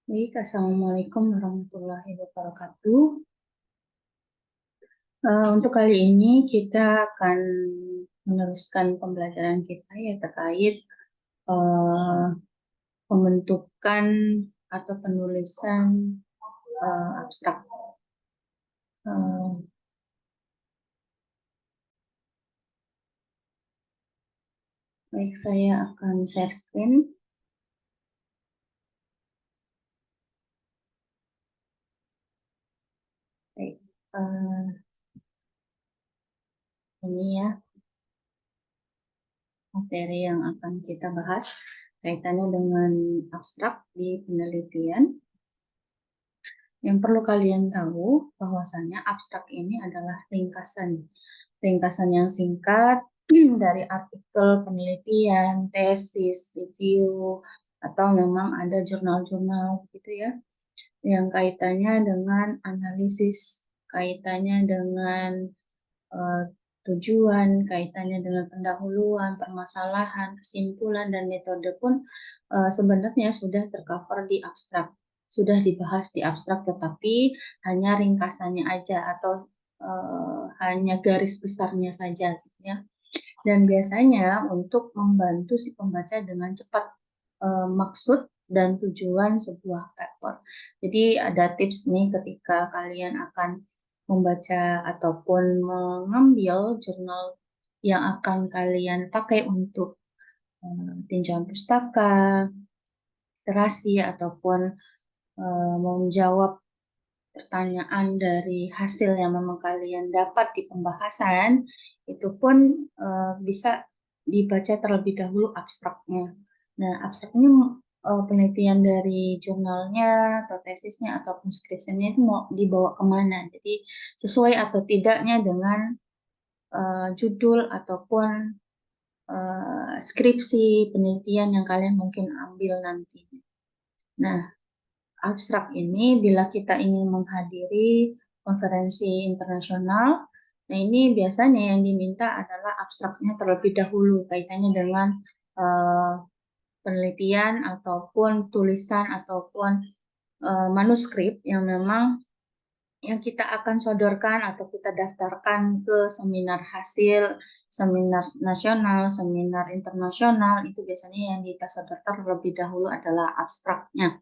Baik, Assalamualaikum warahmatullahi wabarakatuh. Untuk kali ini kita akan meneruskan pembelajaran kita ya terkait uh, pembentukan atau penulisan abstrak. Uh, Baik, saya akan share screen. Baik, ini ya materi yang akan kita bahas kaitannya dengan abstrak di penelitian. Yang perlu kalian tahu bahwasanya abstrak ini adalah ringkasan yang singkat dari artikel penelitian, tesis, review, atau memang ada jurnal-jurnal gitu ya, yang kaitannya dengan analisis, kaitannya dengan uh, tujuan, kaitannya dengan pendahuluan, permasalahan, kesimpulan, dan metode pun sebenarnya sudah tercover di abstrak, sudah dibahas di abstrak, tetapi hanya ringkasannya aja atau hanya garis besarnya saja gitu ya. Dan biasanya untuk membantu si pembaca dengan cepat maksud dan tujuan sebuah paper. Jadi ada tips nih ketika kalian akan membaca ataupun mengambil jurnal yang akan kalian pakai untuk tinjauan pustaka, literasi, ataupun menjawab pertanyaan dari hasil yang memang kalian dapat di pembahasan, itu pun bisa dibaca terlebih dahulu abstraknya. Nah, abstraknya penelitian dari jurnalnya atau tesisnya ataupun skripsinya itu mau dibawa kemana. Jadi sesuai atau tidaknya dengan judul ataupun skripsi penelitian yang kalian mungkin ambil nanti. Nah, abstrak ini bila kita ingin menghadiri konferensi internasional, nah ini biasanya yang diminta adalah abstraknya terlebih dahulu kaitannya dengan uh, penelitian ataupun tulisan ataupun manuskrip yang memang yang kita akan sodorkan atau kita daftarkan ke seminar hasil, seminar nasional, seminar internasional, itu biasanya yang kita sodorkan terlebih dahulu adalah abstraknya.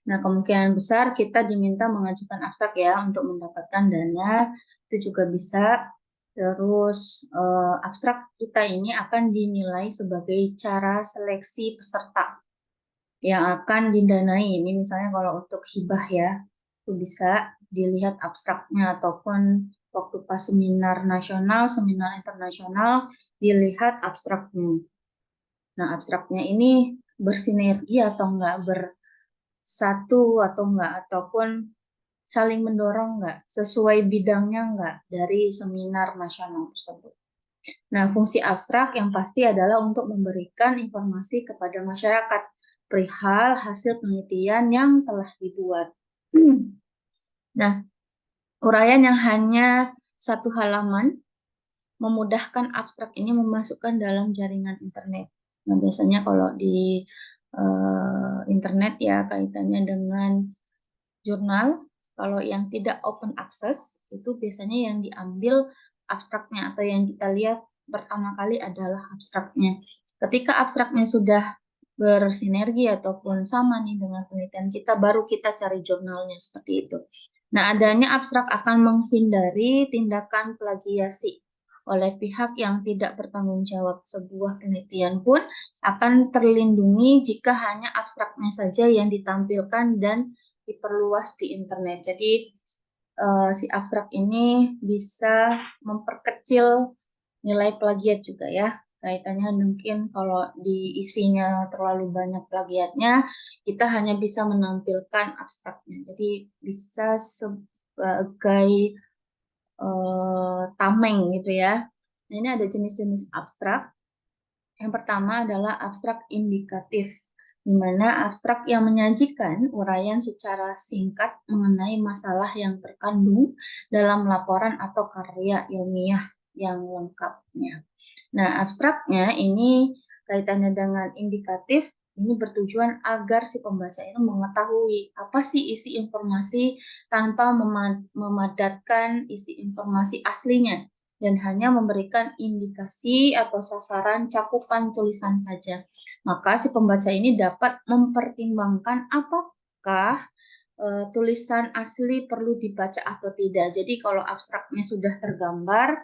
Nah, kemungkinan besar kita diminta mengajukan abstrak ya untuk mendapatkan dana, itu juga bisa. Terus abstrak kita ini akan dinilai sebagai cara seleksi peserta yang akan didanai. Ini misalnya kalau untuk hibah ya, itu bisa dilihat abstraknya ataupun waktu pas seminar nasional, seminar internasional, dilihat abstraknya. Nah, abstraknya ini bersinergi atau enggak, bersatu atau enggak, ataupun saling mendorong enggak, sesuai bidangnya enggak dari seminar nasional tersebut. Nah, fungsi abstrak yang pasti adalah untuk memberikan informasi kepada masyarakat perihal hasil penelitian yang telah dibuat. Nah, uraian yang hanya satu halaman memudahkan abstrak ini memasukkan dalam jaringan internet. Nah, biasanya kalau di internet ya kaitannya dengan jurnal, kalau yang tidak open access itu biasanya yang diambil abstraknya atau yang kita lihat pertama kali adalah abstraknya. Ketika abstraknya sudah bersinergi ataupun sama nih dengan penelitian kita, baru kita cari jurnalnya seperti itu. Nah, adanya abstrak akan menghindari tindakan plagiasi oleh pihak yang tidak bertanggung jawab. Sebuah penelitian pun akan terlindungi jika hanya abstraknya saja yang ditampilkan dan diperluas di internet. Jadi si abstrak ini bisa memperkecil nilai plagiat juga ya. Kaitannya mungkin kalau di isinya terlalu banyak plagiatnya, kita hanya bisa menampilkan abstraknya. Jadi bisa sebagai tameng gitu ya. Nah, ini ada jenis-jenis abstrak. Yang pertama adalah abstrak indikatif, di mana abstrak yang menyajikan uraian secara singkat mengenai masalah yang terkandung dalam laporan atau karya ilmiah yang lengkapnya. Nah, abstraknya ini kaitannya dengan indikatif Ini bertujuan agar si pembaca itu mengetahui apa sih isi informasi tanpa memadatkan isi informasi aslinya dan hanya memberikan indikasi atau sasaran cakupan tulisan saja. Maka si pembaca ini dapat mempertimbangkan apakah tulisan asli perlu dibaca atau tidak. Jadi kalau abstraknya sudah tergambar,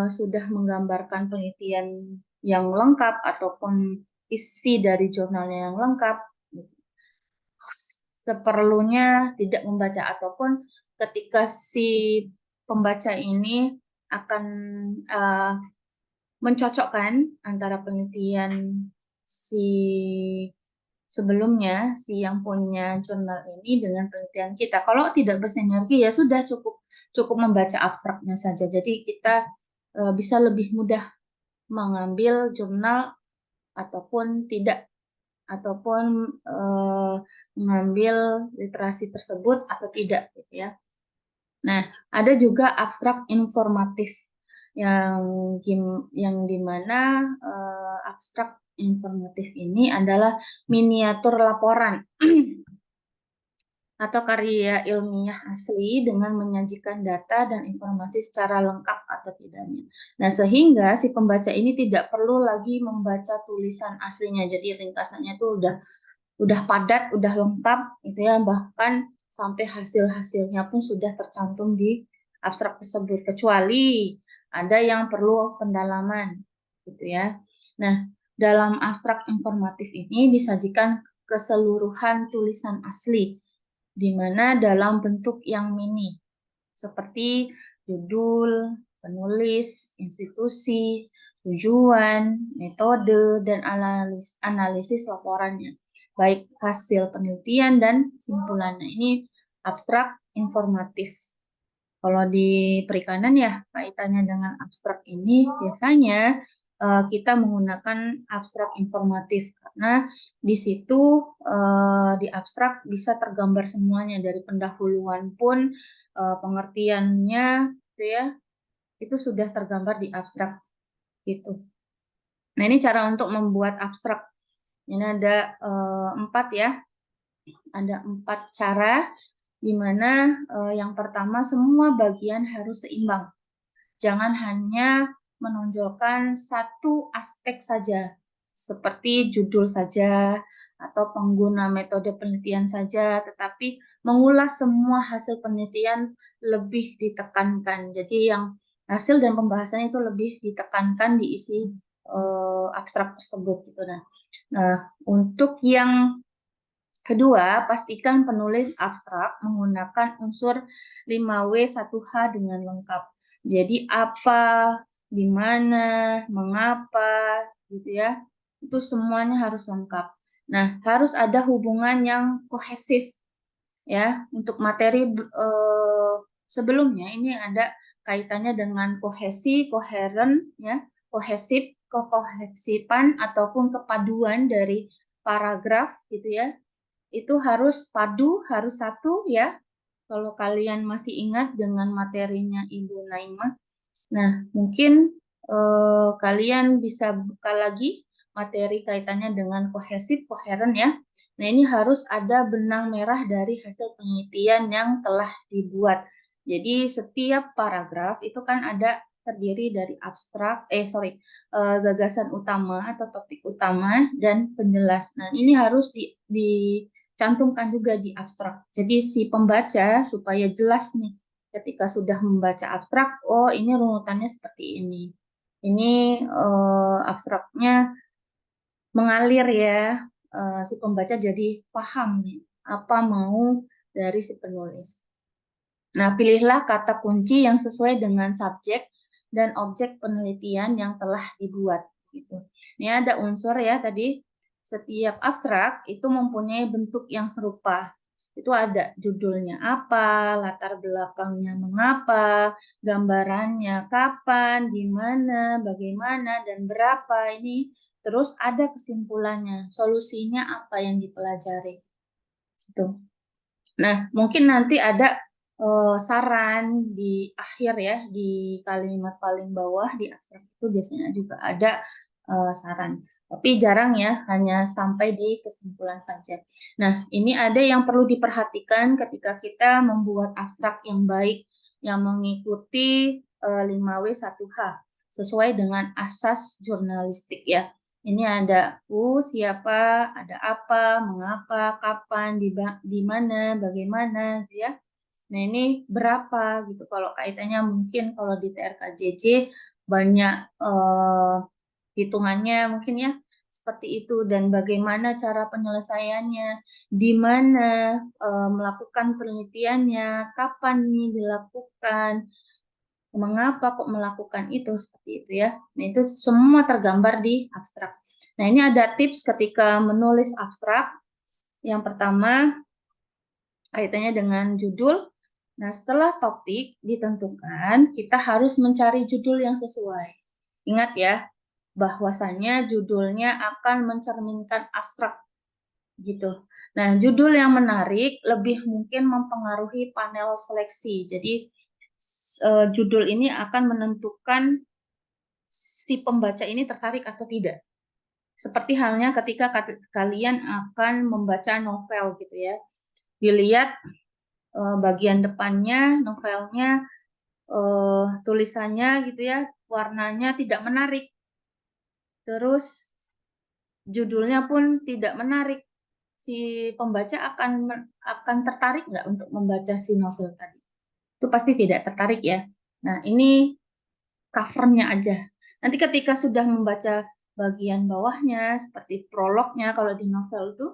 sudah menggambarkan penelitian yang lengkap ataupun isi dari jurnalnya yang lengkap, seperlunya tidak membaca, ataupun ketika si pembaca ini akan mencocokkan antara penelitian si sebelumnya, si yang punya jurnal ini dengan penelitian kita. Kalau tidak bersinergi ya sudah cukup membaca abstraknya saja. Jadi kita bisa lebih mudah mengambil jurnal ataupun tidak, ataupun mengambil literasi tersebut atau tidak gitu ya. Nah, ada juga abstrak informatif yang dimana abstrak informatif ini adalah miniatur laporan atau karya ilmiah asli dengan menyajikan data dan informasi secara lengkap atau tidaknya. Nah, sehingga si pembaca ini tidak perlu lagi membaca tulisan aslinya. Jadi ringkasannya itu udah padat, udah lengkap gitu ya, bahkan sampai hasil-hasilnya pun sudah tercantum di abstrak tersebut, kecuali ada yang perlu pendalaman gitu ya. Nah, dalam abstrak informatif ini disajikan keseluruhan tulisan asli di mana dalam bentuk yang mini, seperti judul, penulis, institusi, tujuan, metode, dan analisis laporannya, baik hasil penelitian dan simpulannya. Ini abstrak informatif. Kalau di perikanan ya kaitannya dengan abstrak ini biasanya kita menggunakan abstrak informatif karena di situ di abstrak bisa tergambar semuanya dari pendahuluan pun pengertiannya gitu ya, itu sudah tergambar di abstrak gitu. Nah, ini cara untuk membuat abstrak. Ini ada 4 ya. Ada 4 cara di mana yang pertama semua bagian harus seimbang. Jangan hanya menonjolkan satu aspek saja, seperti judul saja atau pengguna metode penelitian saja, tetapi mengulas semua hasil penelitian lebih ditekankan. Jadi yang hasil dan pembahasannya itu lebih ditekankan di isi abstrak tersebut gitu. Nah, untuk yang kedua, pastikan penulis abstrak menggunakan unsur 5W1H dengan lengkap. Jadi apa, di mana, mengapa, gitu ya. Itu semuanya harus lengkap. Nah, harus ada hubungan yang kohesif ya. Untuk materi sebelumnya ini ada kaitannya dengan kohesi, koheren ya, kohesif, kekohesifan ataupun kepaduan dari paragraf gitu ya, itu harus padu, harus satu ya. Kalau kalian masih ingat dengan materinya Ibu Naimah. Nah, mungkin kalian bisa buka lagi materi kaitannya dengan kohesif, koheren ya. Nah, ini harus ada benang merah dari hasil penelitian yang telah dibuat. Jadi setiap paragraf itu kan ada terdiri dari abstrak, gagasan utama atau topik utama dan penjelas. Nah, ini harus dicantumkan juga di abstrak. Jadi si pembaca supaya jelas nih ketika sudah membaca abstrak, oh ini runutannya seperti ini. Ini abstraknya mengalir ya, si pembaca jadi paham nih apa mau dari si penulis. Nah, pilihlah kata kunci yang sesuai dengan subjek dan objek penelitian yang telah dibuat. Gitu. Ini ada unsur ya tadi, setiap abstrak itu mempunyai bentuk yang serupa. Itu ada judulnya apa, latar belakangnya mengapa, gambarannya kapan, di mana, bagaimana, dan berapa. Ini terus ada kesimpulannya, solusinya apa yang dipelajari. Gitu. Nah, mungkin nanti ada saran di akhir ya, di kalimat paling bawah di abstrak itu biasanya juga ada saran. Tapi jarang ya, hanya sampai di kesimpulan saja. Nah, ini ada yang perlu diperhatikan ketika kita membuat abstrak yang baik, yang mengikuti 5W1H, sesuai dengan asas jurnalistik ya. Ini ada siapa, ada apa, mengapa, kapan, di mana, bagaimana, gitu ya. Nah, ini berapa gitu. Kalau kaitannya mungkin kalau di TRKJJ banyak hitungannya mungkin ya seperti itu, dan bagaimana cara penyelesaiannya, di mana melakukan penelitiannya, kapan nih dilakukan, mengapa kok melakukan itu, seperti itu ya. Nah, itu semua tergambar di abstrak. Nah, ini ada tips ketika menulis abstrak. Yang pertama, kaitannya dengan judul. Nah, setelah topik ditentukan, kita harus mencari judul yang sesuai. Ingat ya, bahwasanya judulnya akan mencerminkan abstrak gitu. Nah, judul yang menarik lebih mungkin mempengaruhi panel seleksi. Jadi, judul ini akan menentukan si pembaca ini tertarik atau tidak. Seperti halnya ketika kalian akan membaca novel gitu ya. Dilihat bagian depannya novelnya, tulisannya gitu ya, warnanya tidak menarik, terus judulnya pun tidak menarik, si pembaca akan tertarik nggak untuk membaca si novel tadi? Itu pasti tidak tertarik ya. Nah, ini covernya aja. Nanti ketika sudah membaca bagian bawahnya seperti prolognya kalau di novel itu,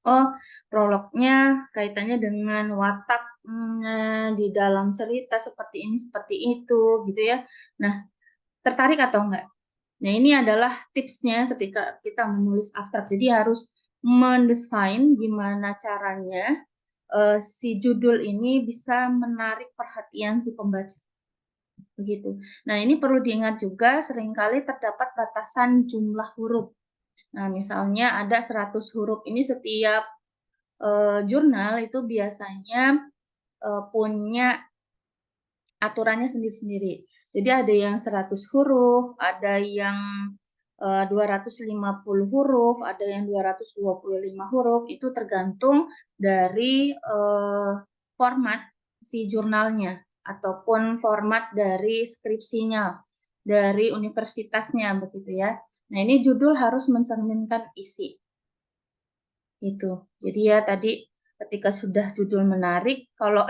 oh, prolognya kaitannya dengan wataknya di dalam cerita seperti ini, seperti itu, gitu ya. Nah, tertarik atau enggak? Nah, ini adalah tipsnya ketika kita menulis abstrak. Jadi harus mendesain gimana caranya si judul ini bisa menarik perhatian si pembaca. Begitu. Nah, ini perlu diingat juga, seringkali terdapat batasan jumlah huruf. Nah, misalnya ada 100 huruf. Ini setiap jurnal itu biasanya punya aturannya sendiri-sendiri. Jadi ada yang 100 huruf, ada yang 250 huruf, ada yang 225 huruf. Itu tergantung dari format si jurnalnya ataupun format dari skripsinya, dari universitasnya begitu ya. Nah, ini judul harus mencerminkan isi. Itu. Jadi ya tadi ketika sudah judul menarik, kalau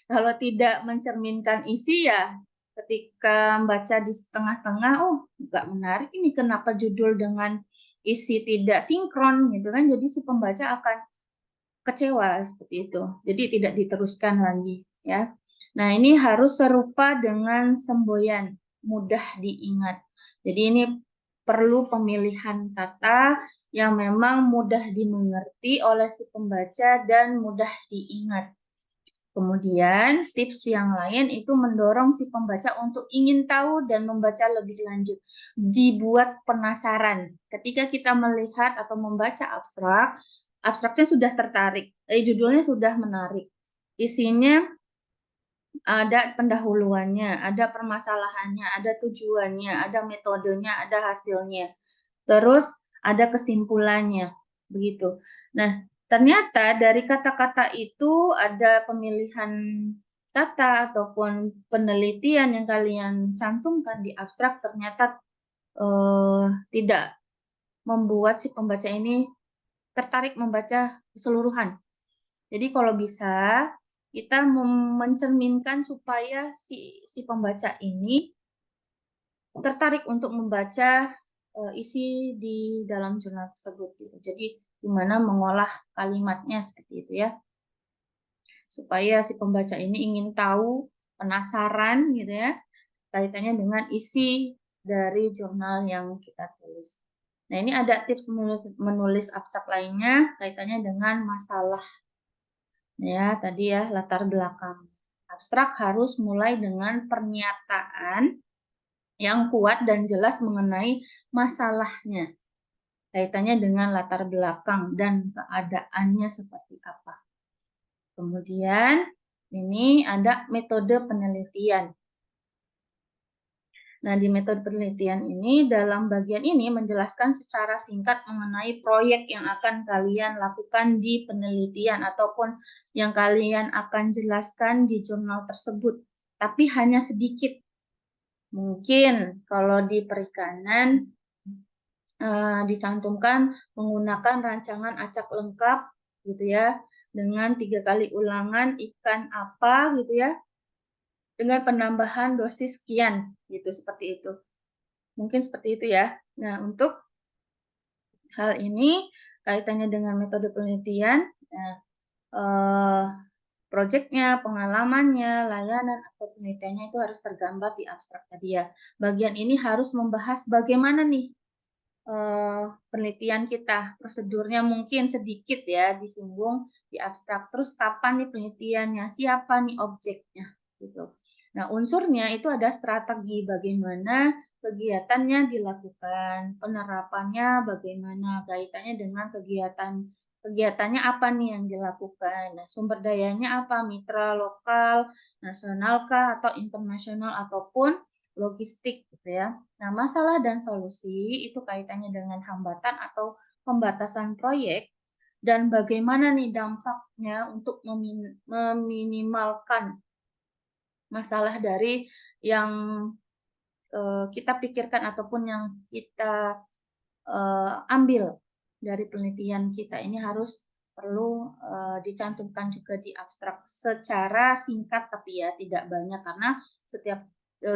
kalau tidak mencerminkan isi ya ketika baca di setengah-tengah, oh nggak menarik ini, kenapa judul dengan isi tidak sinkron gitu kan? Jadi si pembaca akan kecewa seperti itu. Jadi tidak diteruskan lagi ya. Nah, ini harus serupa dengan semboyan, mudah diingat. Jadi ini perlu pemilihan kata yang memang mudah dimengerti oleh si pembaca dan mudah diingat. Kemudian tips yang lain itu mendorong si pembaca untuk ingin tahu dan membaca lebih lanjut. Dibuat penasaran. Ketika kita melihat atau membaca abstrak, abstraknya sudah tertarik, judulnya sudah menarik. Isinya ada pendahuluannya, ada permasalahannya, ada tujuannya, ada metodenya, ada hasilnya. Terus ada kesimpulannya, begitu. Nah, ternyata dari kata-kata itu ada pemilihan kata ataupun penelitian yang kalian cantumkan di abstrak ternyata tidak membuat si pembaca ini tertarik membaca keseluruhan. Jadi kalau bisa kita mencerminkan supaya si pembaca ini tertarik untuk membaca isi di dalam jurnal tersebut gitu. Jadi gimana mengolah kalimatnya seperti itu ya. Supaya si pembaca ini ingin tahu, penasaran gitu ya, kaitannya dengan isi dari jurnal yang kita tulis. Nah, ini ada tips menulis abstrak lainnya kaitannya dengan masalah. Ya, tadi ya latar belakang. Abstrak harus mulai dengan pernyataan yang kuat dan jelas mengenai masalahnya. Kaitannya dengan latar belakang dan keadaannya seperti apa. Kemudian ini ada metode penelitian. Nah, di metode penelitian ini, dalam bagian ini menjelaskan secara singkat mengenai proyek yang akan kalian lakukan di penelitian ataupun yang kalian akan jelaskan di jurnal tersebut, tapi hanya sedikit. Mungkin kalau di perikanan dicantumkan menggunakan rancangan acak lengkap gitu ya, dengan 3 kali ulangan ikan apa gitu ya, dengan penambahan dosis sekian gitu, seperti itu. Mungkin seperti itu ya. Nah, untuk hal ini kaitannya dengan metode penelitian, nah, proyeknya, pengalamannya, layanan atau penelitiannya itu harus tergambar di abstrak tadi ya. Bagian ini harus membahas bagaimana nih penelitian kita, prosedurnya mungkin sedikit ya disinggung di abstrak. Terus kapan nih penelitiannya, siapa nih objeknya gitu. Nah, unsurnya itu ada strategi bagaimana kegiatannya dilakukan, penerapannya bagaimana, kaitannya dengan kegiatannya apa nih yang dilakukan. Nah, sumber dayanya apa, mitra lokal, nasional kah, atau internasional, ataupun logistik gitu ya. Nah, masalah dan solusi itu kaitannya dengan hambatan atau pembatasan proyek dan bagaimana nih dampaknya untuk meminimalkan masalah dari yang kita pikirkan ataupun yang kita ambil dari penelitian kita ini harus perlu dicantumkan juga di abstrak secara singkat tapi ya tidak banyak karena setiap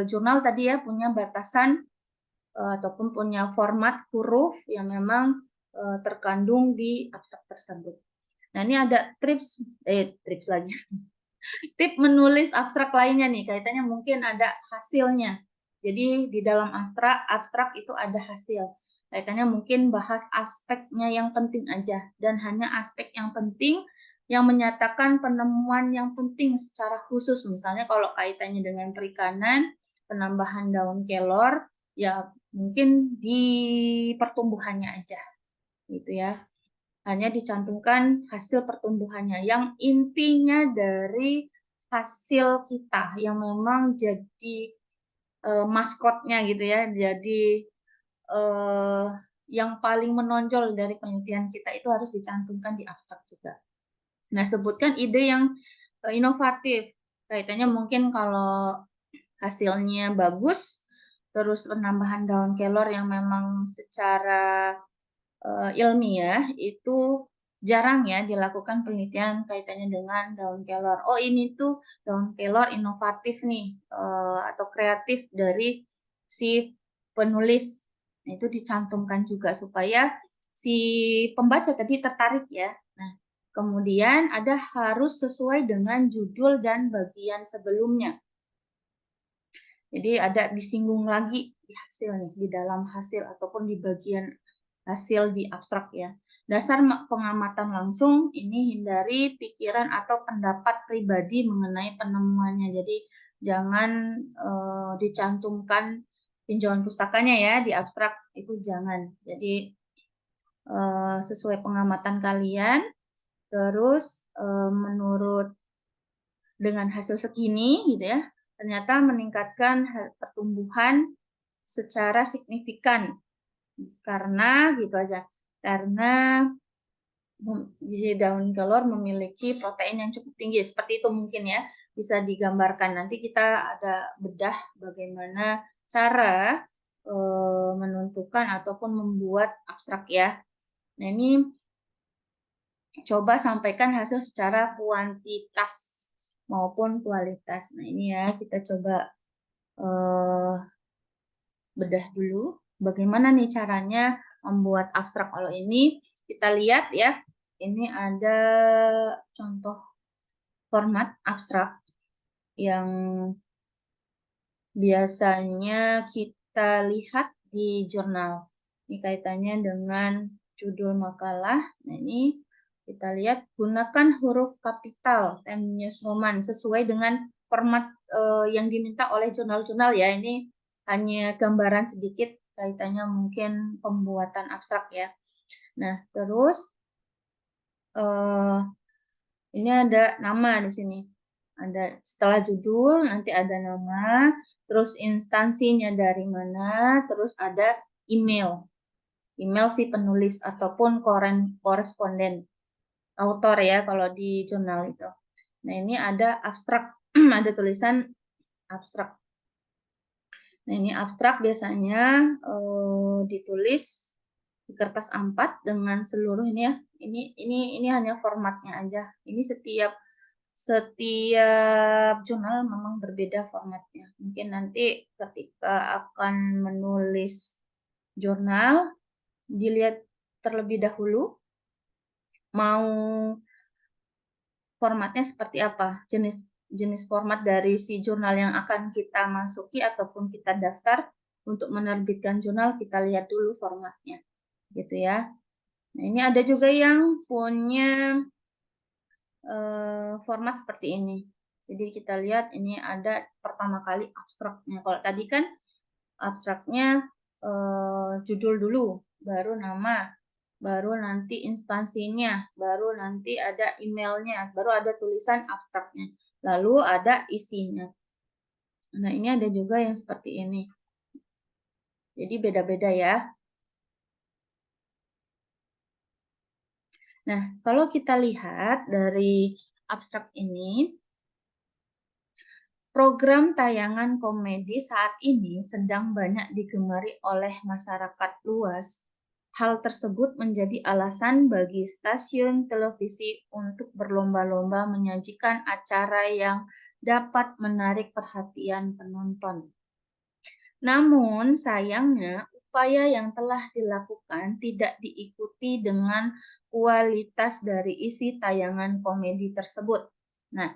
jurnal tadi ya punya batasan ataupun punya format huruf yang memang terkandung di abstrak tersebut. Nah, ini ada tips lagi. Tip menulis abstrak lainnya nih, kaitannya mungkin ada hasilnya. Jadi di dalam abstrak itu ada hasil. Kaitannya mungkin bahas aspeknya yang penting aja dan hanya aspek yang penting yang menyatakan penemuan yang penting secara khusus. Misalnya kalau kaitannya dengan perikanan, penambahan daun kelor, ya mungkin di pertumbuhannya aja gitu ya. Hanya dicantumkan hasil pertumbuhannya yang intinya dari hasil kita yang memang jadi maskotnya gitu ya. Jadi yang paling menonjol dari penelitian kita itu harus dicantumkan di abstrak juga. Nah, sebutkan ide yang inovatif. Kaitannya mungkin kalau hasilnya bagus, terus penambahan daun kelor yang memang secara ilmiah itu jarang ya dilakukan penelitian kaitannya dengan daun kelor. Oh, ini tuh daun kelor inovatif nih atau kreatif dari si penulis. Nah, itu dicantumkan juga supaya si pembaca tadi tertarik ya. Nah, kemudian ada harus sesuai dengan judul dan bagian sebelumnya. Jadi ada disinggung lagi di hasil nih, di dalam hasil ataupun di bagian hasil di abstrak ya. Dasar pengamatan langsung ini hindari pikiran atau pendapat pribadi mengenai penemuannya. Jadi jangan dicantumkan tinjauan pustakanya ya di abstrak itu jangan. Jadi sesuai pengamatan kalian, terus menurut dengan hasil segini gitu ya, ternyata meningkatkan pertumbuhan secara signifikan karena gitu aja. Karena daun kelor memiliki protein yang cukup tinggi. Seperti itu mungkin ya, bisa digambarkan. Nanti kita ada bedah bagaimana cara menentukan ataupun membuat abstrak ya. Nah, ini coba sampaikan hasil secara kuantitas maupun kualitas. Nah, ini ya kita coba bedah dulu bagaimana nih caranya membuat abstrak. Kalau ini kita lihat ya, ini ada contoh format abstrak yang biasanya kita lihat di jurnal. Ini kaitannya dengan judul makalah. Nah, ini kita lihat gunakan huruf kapital Times New Roman sesuai dengan format yang diminta oleh jurnal-jurnal ya. Ini hanya gambaran sedikit kaitannya mungkin pembuatan abstrak ya. Nah, terus ini ada nama di sini. Ada setelah judul nanti ada nama, terus instansinya dari mana, terus ada email. Email si penulis ataupun koresponden, autor ya kalau di jurnal itu. Nah, ini ada abstrak, ada tulisan abstrak. Nah, ini abstrak biasanya ditulis di kertas A4 dengan seluruh ini ya. Ini hanya formatnya aja. Ini setiap jurnal memang berbeda formatnya. Mungkin nanti ketika akan menulis jurnal dilihat terlebih dahulu mau formatnya seperti apa, jenis format dari si jurnal yang akan kita masuki ataupun kita daftar untuk menerbitkan jurnal, kita lihat dulu formatnya, gitu ya. Nah, ini ada juga yang punya format seperti ini. Jadi kita lihat ini ada pertama kali abstraknya. Kalau tadi kan abstraknya judul dulu, baru nama, baru nanti instansinya, baru nanti ada emailnya, baru ada tulisan abstraknya, lalu ada isinya. Nah, ini ada juga yang seperti ini. Jadi beda-beda ya. Nah, kalau kita lihat dari abstrak ini, program tayangan komedi saat ini sedang banyak digemari oleh masyarakat luas. Hal tersebut menjadi alasan bagi stasiun televisi untuk berlomba-lomba menyajikan acara yang dapat menarik perhatian penonton. Namun, sayangnya, upaya yang telah dilakukan tidak diikuti dengan kualitas dari isi tayangan komedi tersebut. Nah,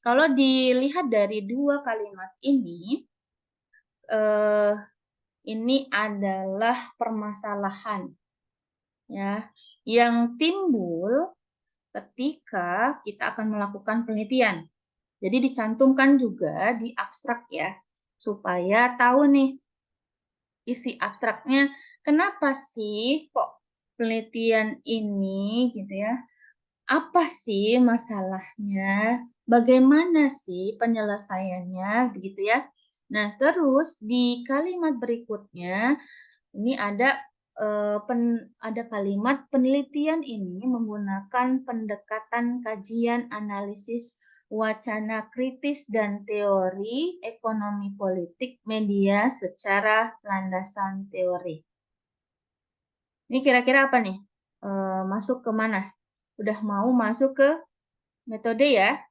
kalau dilihat dari dua kalimat ini adalah permasalahan ya yang timbul ketika kita akan melakukan penelitian. Jadi dicantumkan juga di abstrak ya, supaya tahu nih isi abstraknya kenapa sih kok penelitian ini gitu ya. Apa sih masalahnya? Bagaimana sih penyelesaiannya begitu ya. Nah, terus di kalimat berikutnya ini ada kalimat penelitian ini menggunakan pendekatan kajian analisis wacana kritis dan teori ekonomi politik media secara landasan teori. Ini kira-kira apa nih? Masuk ke mana? Udah mau masuk ke metode ya.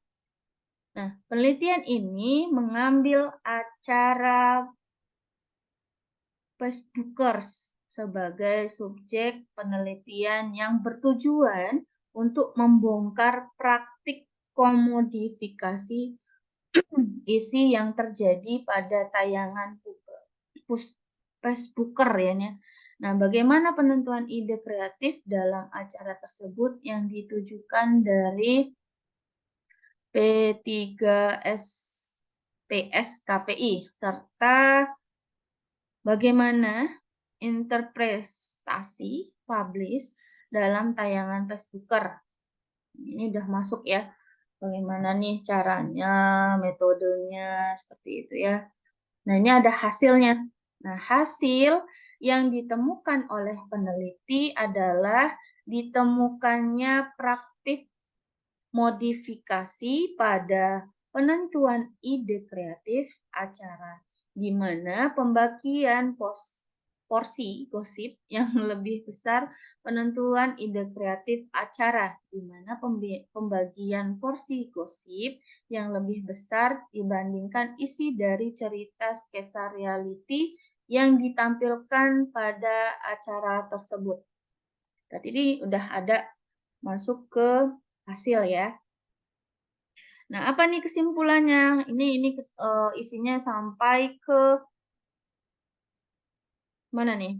Nah, penelitian ini mengambil acara Facebookers sebagai subjek penelitian yang bertujuan untuk membongkar praktik komodifikasi isi yang terjadi pada tayangan Facebooker ya. Nah, bagaimana penentuan ide kreatif dalam acara tersebut yang ditujukan dari P3SPS KPI serta bagaimana interpretasi publish dalam tayangan Facebooker. Ini udah masuk ya. Bagaimana nih caranya, metodenya, seperti itu ya. Nah, ini ada hasilnya. Nah, hasil yang ditemukan oleh peneliti adalah ditemukannya praktik modifikasi pada penentuan ide kreatif acara, di mana pembagian porsi gosip yang lebih besar penentuan ide kreatif acara, di mana pembagian porsi gosip yang lebih besar dibandingkan isi dari cerita sketsa reality yang ditampilkan pada acara tersebut. Berarti ini udah ada masuk ke hasil ya. Nah, apa nih kesimpulannya? Ini isinya sampai ke mana nih?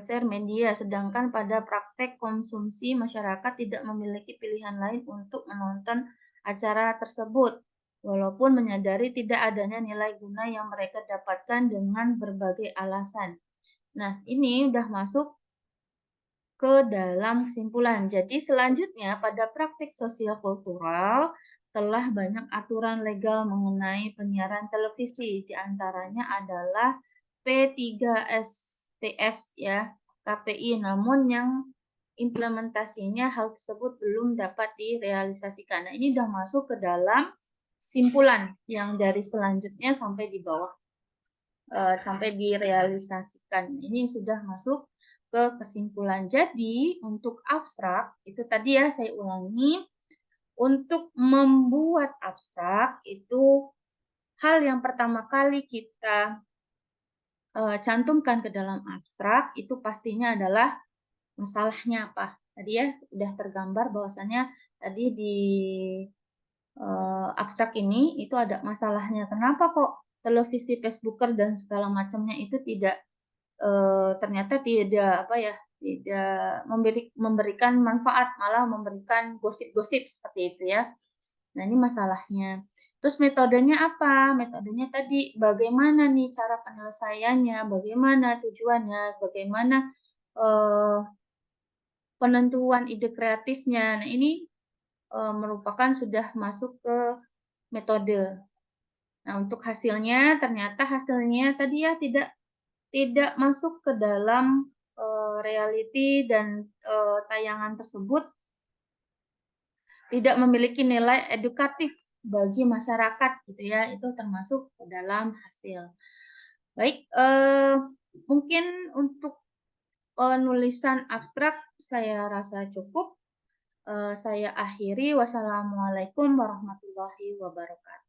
Share media, sedangkan pada praktek konsumsi masyarakat tidak memiliki pilihan lain untuk menonton acara tersebut, walaupun menyadari tidak adanya nilai guna yang mereka dapatkan dengan berbagai alasan. Nah, ini udah masuk ke dalam kesimpulan. Jadi selanjutnya pada praktik sosial kultural, telah banyak aturan legal mengenai penyiaran televisi, di antaranya adalah P3SPS ya, KPI, namun yang implementasinya hal tersebut belum dapat direalisasikan. Nah, ini sudah masuk ke dalam simpulan yang dari selanjutnya sampai di bawah, sampai direalisasikan. Ini sudah masuk ke kesimpulan. Jadi, untuk abstrak, itu tadi ya saya ulangi, untuk membuat abstrak itu hal yang pertama kali kita cantumkan ke dalam abstrak itu pastinya adalah masalahnya apa. Tadi ya udah tergambar bahwasannya tadi di abstrak ini itu ada masalahnya. Kenapa kok televisi Facebooker dan segala macamnya itu tidak ternyata tidak apa ya, tidak memberikan manfaat, malah memberikan gosip-gosip seperti itu ya. Nah, ini masalahnya. Terus metodenya apa? Metodenya tadi bagaimana nih cara penyelesaiannya, bagaimana tujuannya, bagaimana eh, penentuan ide kreatifnya. Nah, ini merupakan sudah masuk ke metode. Nah, untuk hasilnya ternyata hasilnya tadi ya tidak masuk ke dalam reality dan tayangan tersebut tidak memiliki nilai edukatif bagi masyarakat gitu ya, itu termasuk ke dalam hasil. Baik, mungkin untuk penulisan abstrak saya rasa cukup. Saya akhiri. Wassalamualaikum warahmatullahi wabarakatuh.